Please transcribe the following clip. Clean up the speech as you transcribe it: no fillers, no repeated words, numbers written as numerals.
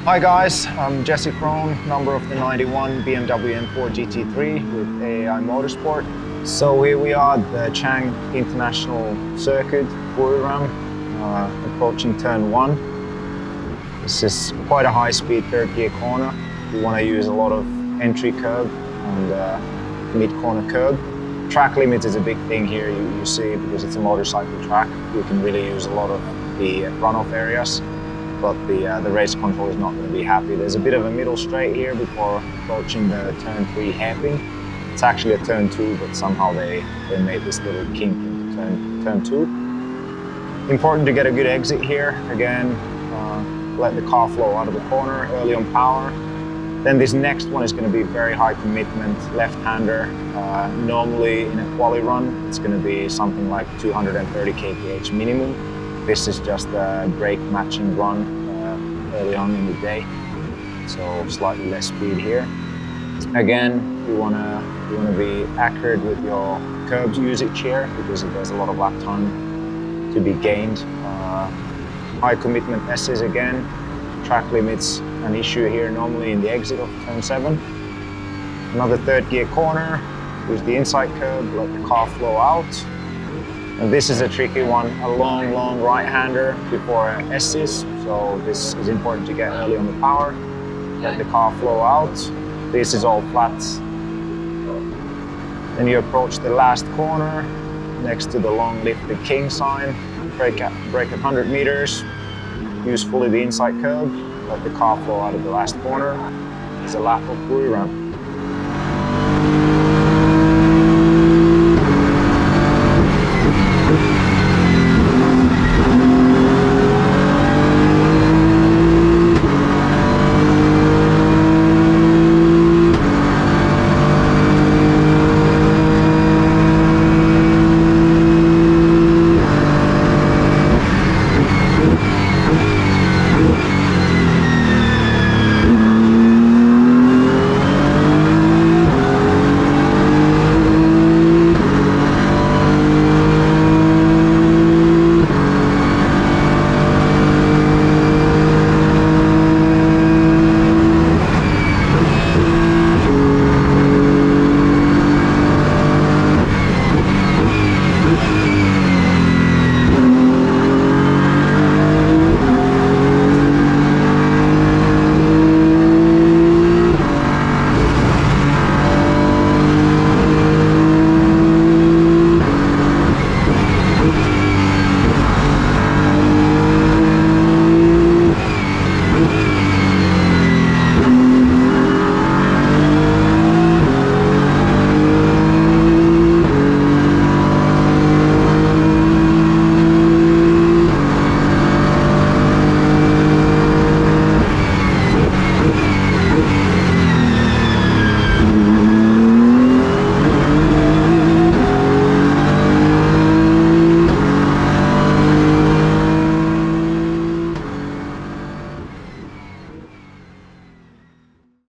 Hi guys, I'm Jesse Krohn, number of the 91 BMW M4 GT3 with AAI Motorsport. So here we are at the Chang International Circuit, Buriram, approaching turn 1. This is quite a high-speed third gear corner. We want to use a lot of entry curb and mid-corner curb. Track limits is a big thing here, you see, because it's a motorcycle track. You can really use a lot of the runoff areas, but the race control is not going to be happy. There's a bit of a middle straight here before approaching the turn 3 hairpin. It's actually a turn 2, but somehow they made this little kink into turn 2. Important to get a good exit here. Again, let the car flow out of the corner early on power. Then this next one is going to be very high commitment, left-hander. Normally in a quali run, it's going to be something like 230 kph minimum. This is just a brake matching run early on in the day, so slightly less speed here. Again, you want to be accurate with your curb usage here because there's a lot of lap time to be gained. High commitment S's again. Track limits an issue here normally in the exit of turn 7. Another third gear corner. Use the inside curb, let the car flow out. And this is a tricky one, a long right-hander before S's. So this is important to get early on the power. Let the car flow out. This is all flat. Then you approach the last corner next to the long lifted king sign. Brake at 100 meters. Use fully the inside curb. Let the car flow out of the last corner. It's a lap of Buriram.